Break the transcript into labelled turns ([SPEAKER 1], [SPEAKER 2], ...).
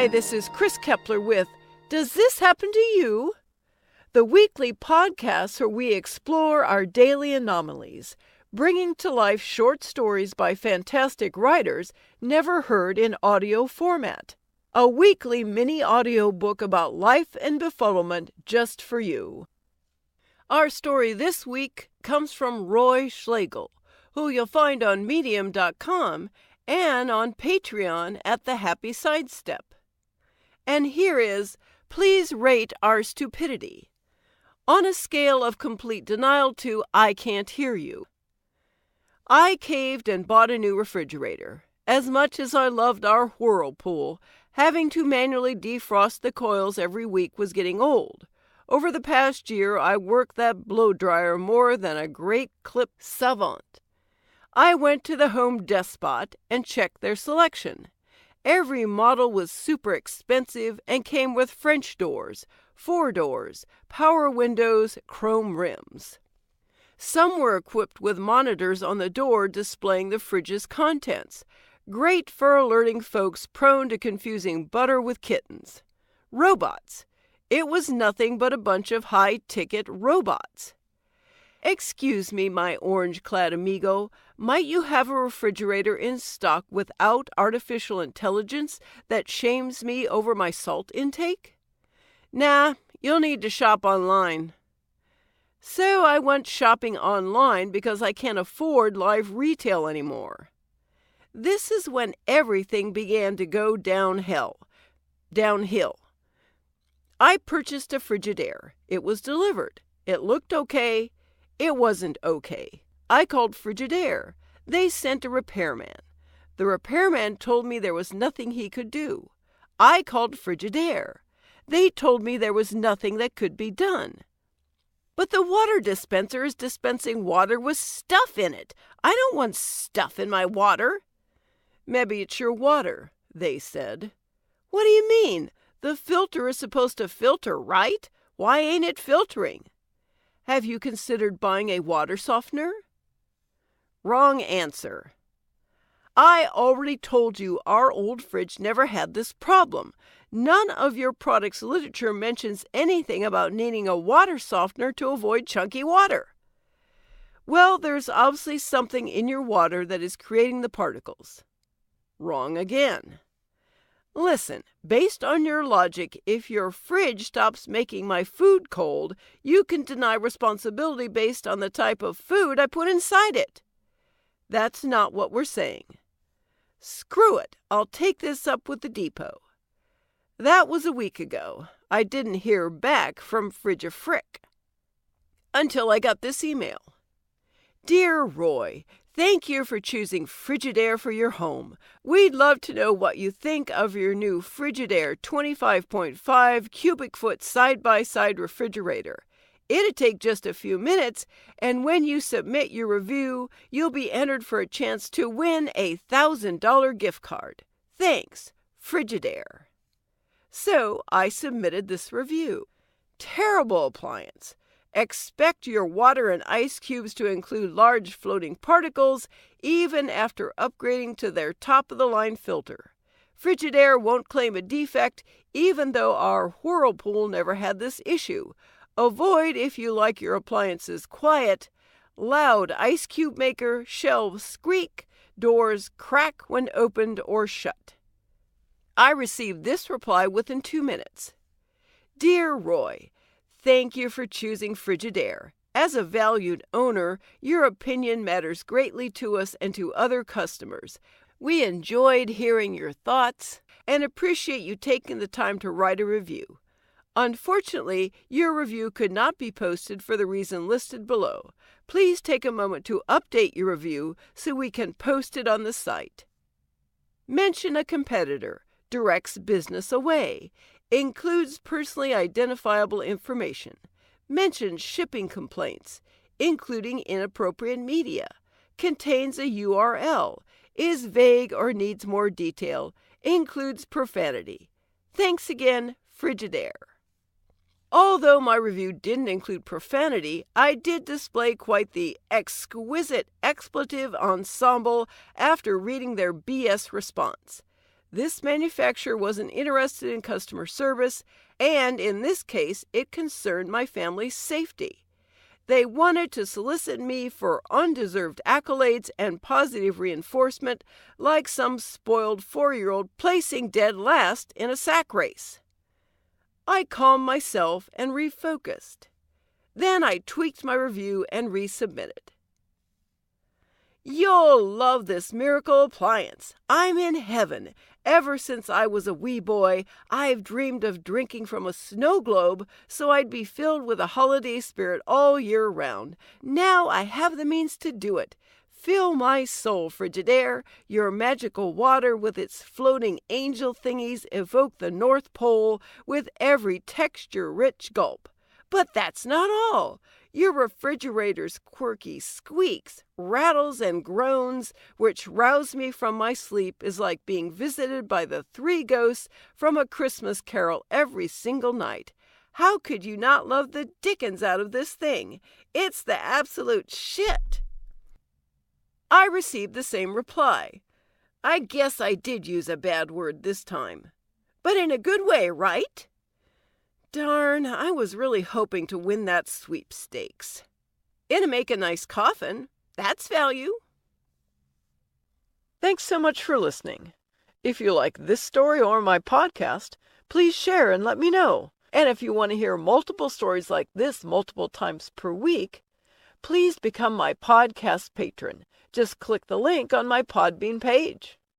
[SPEAKER 1] Hi, this is Kris Keppeler with Does This Happen to You? The weekly podcast where we explore our daily anomalies, bringing to life short stories by fantastic writers never heard in audio format. A weekly mini audio book about life and befuddlement just for you. Our story this week comes from Roy Schlegel, who you'll find on Medium.com and on Patreon at The Happy Sidestep. And here is, please rate our stupidity. On a scale of complete denial to I can't hear you. I caved and bought a new refrigerator. As much as I loved our Whirlpool, having to manually defrost the coils every week was getting old. Over the past year, I worked that blow dryer more than a great clip savant. I went to the Home Depot and checked their selection. Every model was super expensive and came with French doors, 4 doors, power windows, chrome rims. Some were equipped with monitors on the door displaying the fridge's contents. Great for alerting folks prone to confusing butter with kittens. Robots. It was nothing but a bunch of high-ticket robots. Excuse me, my orange-clad amigo, might you have a refrigerator in stock without artificial intelligence that shames me over my salt intake? Nah, you'll need to shop online. So I went shopping online because I can't afford live retail anymore. This is when everything began to go downhill. I purchased a Frigidaire. It was delivered. It looked okay. It wasn't okay. I called Frigidaire. They sent a repairman. The repairman told me there was nothing he could do. I called Frigidaire. They told me there was nothing that could be done. But the water dispenser is dispensing water with stuff in it. I don't want stuff in my water. Maybe it's your water, they said. What do you mean? The filter is supposed to filter, right? Why ain't it filtering? Have you considered buying a water softener? Wrong answer. I already told you our old fridge never had this problem. None of your product's literature mentions anything about needing a water softener to avoid chunky water. Well, there's obviously something in your water that is creating the particles. Wrong again. Listen, based on your logic, if your fridge stops making my food cold, you can deny responsibility based on the type of food I put inside it. That's not what we're saying. Screw it, I'll take this up with the depot. That was a week ago. I didn't hear back from Frigifrick until I got this email. Dear Roy, thank you for choosing Frigidaire for your home. We'd love to know what you think of your new Frigidaire 25.5 cubic foot side-by-side refrigerator. It'd take just a few minutes, and when you submit your review, you'll be entered for a chance to win a $1,000 gift card. Thanks, Frigidaire. So I submitted this review. Terrible appliance. Expect your water and ice cubes to include large floating particles even after upgrading to their top-of-the-line filter. Frigidaire won't claim a defect even though our Whirlpool never had this issue. Avoid if you like your appliances quiet. Loud ice cube maker, shelves squeak, doors crack when opened or shut. I received this reply within 2 minutes. Dear Roy, thank you for choosing Frigidaire. As a valued owner, your opinion matters greatly to us and to other customers. We enjoyed hearing your thoughts and appreciate you taking the time to write a review. Unfortunately, your review could not be posted for the reason listed below. Please take a moment to update your review so we can post it on the site. Mention a competitor. Directs business away. Includes personally identifiable information. Mentions shipping complaints, including inappropriate media. Contains a URL. Is vague or needs more detail. Includes profanity. Thanks again, Frigidaire. Although my review didn't include profanity, I did display quite the exquisite expletive ensemble after reading their BS response. This manufacturer wasn't interested in customer service, and in this case, it concerned my family's safety. They wanted to solicit me for undeserved accolades and positive reinforcement, like some spoiled 4-year-old placing dead last in a sack race. I calmed myself and refocused. Then I tweaked my review and resubmitted. You'll love this miracle appliance. I'm in heaven. Ever since I was a wee boy, I've dreamed of drinking from a snow globe so I'd be filled with a holiday spirit all year round. Now I have the means to do it. Fill my soul, Frigidaire. Your magical water with its floating angel thingies evoke the North Pole with every texture-rich gulp. But that's not all. Your refrigerator's quirky squeaks, rattles, and groans, which rouse me from my sleep, is like being visited by the 3 ghosts from A Christmas Carol every single night. How could you not love the dickens out of this thing? It's the absolute shit. I received the same reply. I guess I did use a bad word this time. But in a good way, right? Darn, I was really hoping to win that sweepstakes. It'll make a nice coffin. That's value. Thanks so much for listening. If you like this story or my podcast, please share and let me know. And if you want to hear multiple stories like this multiple times per week, please become my podcast patron. Just click the link on my Podbean page.